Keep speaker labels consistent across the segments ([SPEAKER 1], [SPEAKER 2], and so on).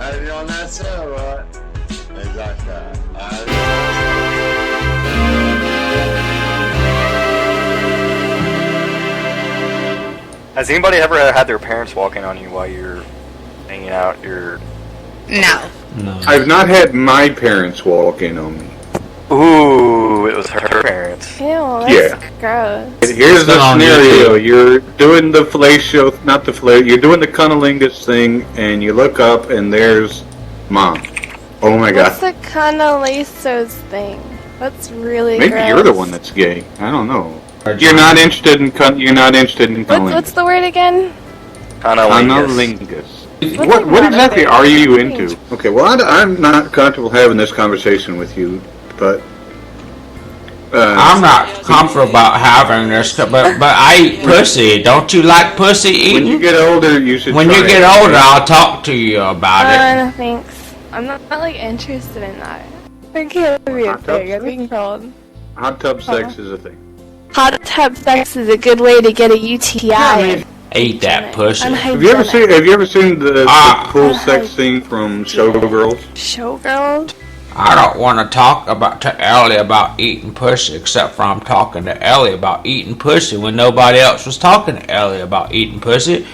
[SPEAKER 1] Är jag nästa va? Exakt.
[SPEAKER 2] Has anybody ever had their parents walk in on you while you're hanging out?
[SPEAKER 3] No.
[SPEAKER 4] I've not had my parents walk in on me.
[SPEAKER 2] Ooh, it was her parents.
[SPEAKER 5] Ew, that's gross.
[SPEAKER 4] Here's the scenario. You're doing the fellatio, not the fellatio, you're doing the cunnilingus thing, and you look up, and there's Mom. Oh my God.
[SPEAKER 5] What's the cunnilingus thing? That's really
[SPEAKER 4] Maybe
[SPEAKER 5] gross.
[SPEAKER 4] you're the one that's gay. I don't know. You're not interested in cunnilingus.
[SPEAKER 5] What's the word again?
[SPEAKER 4] Cunnilingus. What exactly are you into? Okay, well, I'm not comfortable having this conversation with you, but...
[SPEAKER 6] I'm not comfortable about having this, but I eat pussy. Don't you like pussy eating?
[SPEAKER 4] When you get older, you should
[SPEAKER 6] When
[SPEAKER 4] try
[SPEAKER 6] you get
[SPEAKER 4] it.
[SPEAKER 6] older, I'll talk to you about it.
[SPEAKER 5] No thanks. I'm not like interested in that. I can't be a thing. I'm being called.
[SPEAKER 4] Hot tub sex is a thing.
[SPEAKER 5] Hot tub sex is a good way to get a UTI.
[SPEAKER 6] Eat that pussy.
[SPEAKER 4] Have you ever seen the cool sex scene from Showgirls?
[SPEAKER 5] Showgirls?
[SPEAKER 6] I don't want to talk to Ellie about eating pussy, except for I'm talking to Ellie about eating pussy when nobody else was talking to Ellie about eating pussy.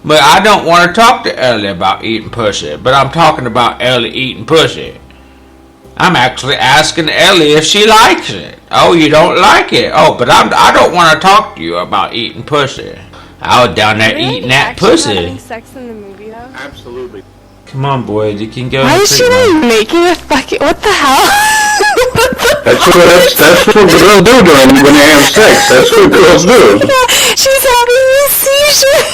[SPEAKER 6] But I don't want to talk to Ellie about eating pussy, but I'm talking about Ellie eating pussy. I'm actually asking Ellie if she likes it. Oh, you don't like it? Oh, but I don't want to talk to you about eating pussy. I was down there eating that pussy.
[SPEAKER 5] Having sex in the movie though?
[SPEAKER 4] Absolutely.
[SPEAKER 6] Come on, boys, you can go.
[SPEAKER 5] Why is she like making a fucking? What the hell?
[SPEAKER 4] That's what girls do when they have sex. That's what girls do.
[SPEAKER 5] She's having a seizure.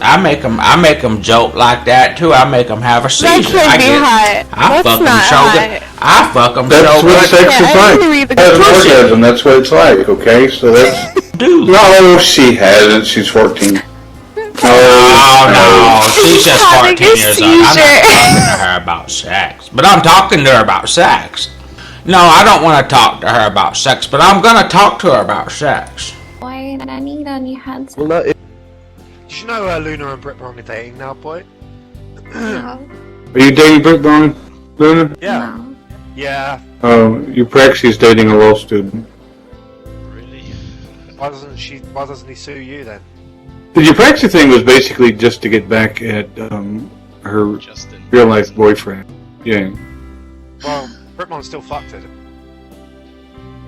[SPEAKER 6] I make them joke like that too. I make them have a seizure.
[SPEAKER 5] That can't be hot.
[SPEAKER 6] I fuck them
[SPEAKER 5] not
[SPEAKER 6] so good.
[SPEAKER 5] hot.
[SPEAKER 6] I fuck them so
[SPEAKER 4] That's what
[SPEAKER 6] good.
[SPEAKER 4] sex is like. Has an orgasm. That's what it's like. Okay, so that's.
[SPEAKER 6] Dude.
[SPEAKER 4] No, she hasn't. She's 14.
[SPEAKER 6] Oh no, she's just
[SPEAKER 5] having
[SPEAKER 6] 14
[SPEAKER 5] a
[SPEAKER 6] years old. I'm not
[SPEAKER 5] seizure.
[SPEAKER 6] talking to her about sex, but I'm talking to her about sex. No, I don't want to talk to her about sex, but I'm gonna talk to her about sex.
[SPEAKER 7] Why did I need any heads?
[SPEAKER 8] Well, no, did you know Luna and Britt are dating now, boy?
[SPEAKER 7] No.
[SPEAKER 4] Are you dating Britt Bond, Luna?
[SPEAKER 8] Yeah.
[SPEAKER 7] No.
[SPEAKER 8] Yeah.
[SPEAKER 4] Oh, Eupraxy's dating a law student.
[SPEAKER 8] Really? Why doesn't he sue you then?
[SPEAKER 4] The Eupraxy thing was basically just to get back at her real life boyfriend. Yeah.
[SPEAKER 8] Well, Britmon still fucked it.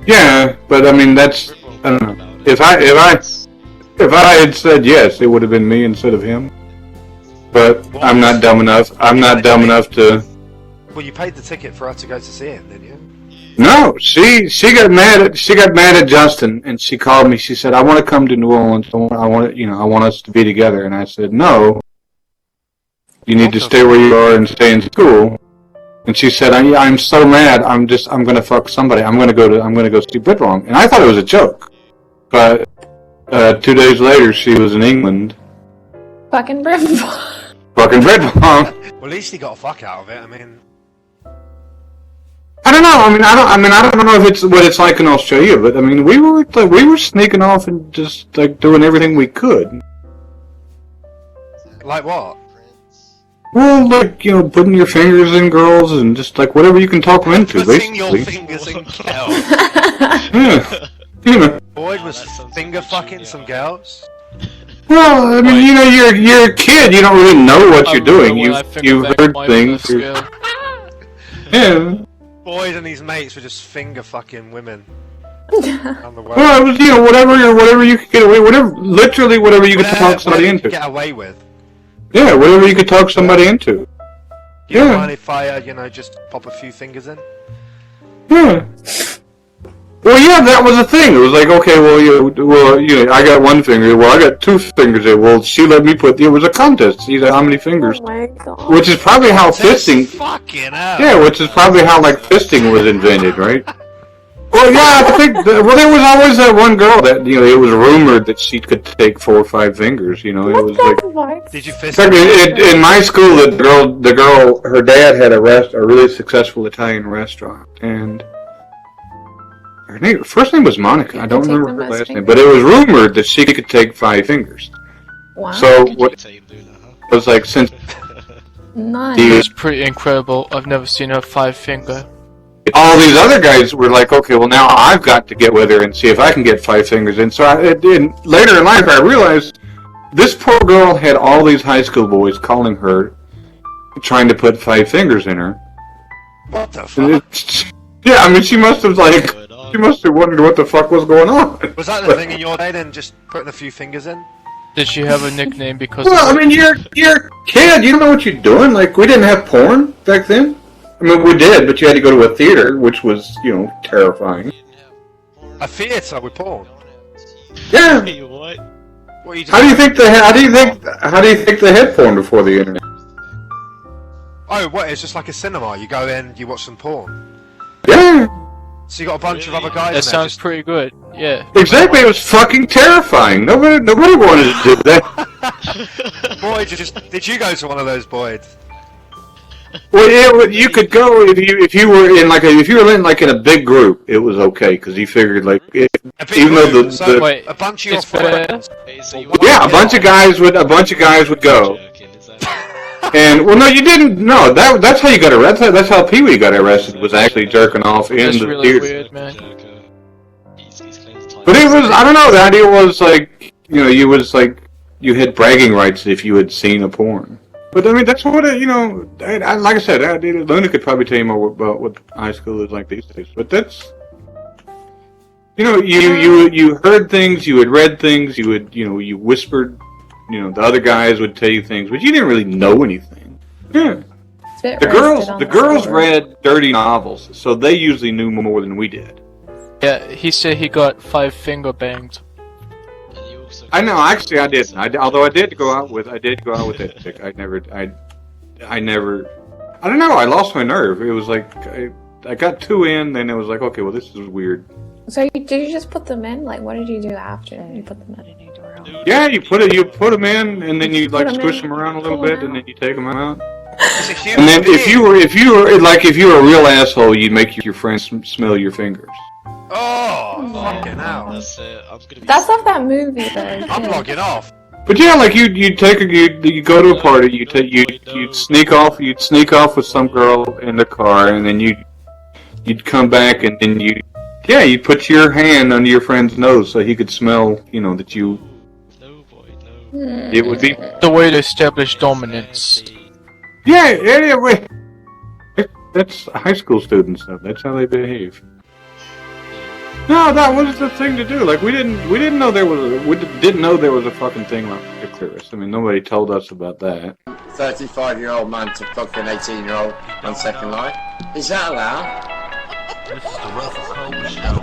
[SPEAKER 4] Yeah, but I mean that's I don't know. If I had said yes, it would have been me instead of him. But I'm not dumb enough. I'm not dumb enough to.
[SPEAKER 8] Well, you paid the ticket for her to go to see him, didn't you?
[SPEAKER 4] No, she got mad at Justin, and she called me. She said, "I want to come to New Orleans. I want us to be together." And I said, "No, you need to stay where you are and stay in school." And she said, "I'm so mad. I'm gonna fuck somebody. I'm gonna go see Britt wrong." And I thought it was a joke, but 2 days later, she was in England.
[SPEAKER 7] Fucking Brim.
[SPEAKER 4] Fucking Britt wrong.
[SPEAKER 8] Well, at least he got a fuck out of it. I mean.
[SPEAKER 4] I don't know. I don't know if it's what it's like in Australia, but I mean, we were sneaking off and just like doing everything we could.
[SPEAKER 8] Like what?
[SPEAKER 4] Well, like putting your fingers in girls and just like whatever you can talk them into,
[SPEAKER 8] Putting
[SPEAKER 4] basically.
[SPEAKER 8] your fingers in girls.
[SPEAKER 4] Yeah. You know.
[SPEAKER 8] Boyd was finger fucking some girls.
[SPEAKER 4] Well, I mean, you're a kid. You don't really know what you're doing. You've heard things. Yeah.
[SPEAKER 8] Boyd and his mates were just finger fucking women. On the world.
[SPEAKER 4] Well, it was whatever you could get away, literally whatever you could talk somebody into.
[SPEAKER 8] Get away with.
[SPEAKER 4] Yeah, whatever you could talk somebody into.
[SPEAKER 8] You don't mind if I, just pop a few fingers in?
[SPEAKER 4] Yeah. Well, yeah, that was the thing. It was like, okay, I got one finger. Well, I got two fingers there. Well, she let me it was a contest. See how many fingers.
[SPEAKER 7] Oh my god.
[SPEAKER 4] Which is probably how fisting.
[SPEAKER 8] Fucking hell.
[SPEAKER 4] Yeah, which is probably how like fisting was invented, right? Well, yeah, I think. There was always that one girl that it was rumored that she could take 4 or 5 fingers. It was like.
[SPEAKER 8] Did you fist?
[SPEAKER 4] In my school, the girl, her dad had a really successful Italian restaurant, and. Her first name was Monica. I don't remember her last name, but it was rumored that she could take 5 fingers.
[SPEAKER 7] Wow.
[SPEAKER 4] So what? was like, since
[SPEAKER 7] None.
[SPEAKER 4] he
[SPEAKER 9] It's pretty incredible. I've never seen her 5-finger.
[SPEAKER 4] all these other guys were like, okay, well now I've got to get with her and see if I can get 5 fingers in. So later in life I realized this poor girl had all these high school boys calling her, trying to put 5 fingers in her.
[SPEAKER 8] What the fuck?
[SPEAKER 4] Yeah, I mean she must have wondered what the fuck was going on.
[SPEAKER 8] Was that the thing in your day then, just putting a few fingers in?
[SPEAKER 9] Did she have a nickname because
[SPEAKER 4] Well,
[SPEAKER 9] of
[SPEAKER 4] I mean you're a kid, you don't know what you're doing. Like we didn't have porn back then. I mean we did, but you had to go to a theater, which was, terrifying.
[SPEAKER 8] A theatre with porn?
[SPEAKER 4] Yeah.
[SPEAKER 10] What?
[SPEAKER 8] What are you
[SPEAKER 4] How do you think they had porn before the internet?
[SPEAKER 8] Oh, what? It's just like a cinema. You go in, you watch some porn.
[SPEAKER 4] Yeah.
[SPEAKER 8] So you got a bunch of other guys.
[SPEAKER 9] That
[SPEAKER 8] in there
[SPEAKER 9] sounds
[SPEAKER 8] just...
[SPEAKER 9] pretty good. Yeah.
[SPEAKER 4] Exactly, it was fucking terrifying. Nobody wanted to do that.
[SPEAKER 8] Boy, did you go to one of those, Boyd?
[SPEAKER 4] Well, yeah, you could go if you were in a big group, it was okay because you figured even though
[SPEAKER 8] So,
[SPEAKER 9] Wait,
[SPEAKER 8] a bunch of your
[SPEAKER 9] it's fair.
[SPEAKER 8] friends.
[SPEAKER 4] a bunch of guys would go. And well, no, you didn't. No, that's how you got arrested. That's how Pee Wee got arrested. Was actually jerking off in
[SPEAKER 9] That's
[SPEAKER 4] the
[SPEAKER 9] really
[SPEAKER 4] theater.
[SPEAKER 9] weird, man.
[SPEAKER 4] But it was, I don't know. The idea was you had bragging rights if you had seen a porn. But I mean, that's what like I said, Luna could probably tell you more about what high school is like these days. But that's, you heard things, you had read things, you whispered. The other guys would tell you things, but you didn't really know anything. Yeah. The girls read dirty novels, so they usually knew more than we did.
[SPEAKER 9] Yeah, he said he got 5 finger banged.
[SPEAKER 4] I know. Actually, I didn't. Although I did go out with that chick. I don't know. I lost my nerve. It was like I got 2 in, then it was like, okay, well, this is weird.
[SPEAKER 7] So did you just put them in? Like, what did you do after you put them in?
[SPEAKER 4] Yeah, you put them in, and then you like squish them around a little bit,
[SPEAKER 7] them
[SPEAKER 4] and then you take them out.
[SPEAKER 8] It's a human
[SPEAKER 4] And then if
[SPEAKER 8] being.
[SPEAKER 4] you were a real asshole, you'd make your friends smell your fingers.
[SPEAKER 8] Oh, fucking hell.
[SPEAKER 10] That's it. I'm gonna be.
[SPEAKER 7] That's not that movie though.
[SPEAKER 8] I'm logging off.
[SPEAKER 4] But yeah, like you go to a party, you'd sneak off with some girl in the car, and then you'd come back, and then you'd put your hand under your friend's nose so he could smell, that you.
[SPEAKER 10] No, boy, no.
[SPEAKER 4] It would be.
[SPEAKER 9] The way to establish dominance.
[SPEAKER 4] Yeah, wait. That's high school student stuff. That's how they behave. No, that was the thing to do. Like we didn't know there was a fucking thing like a clearance. I mean, nobody told us about that.
[SPEAKER 1] 35-year-old man to fuck an 18-year-old on second line. Is that allowed?
[SPEAKER 11] This is the Russell Cole Show.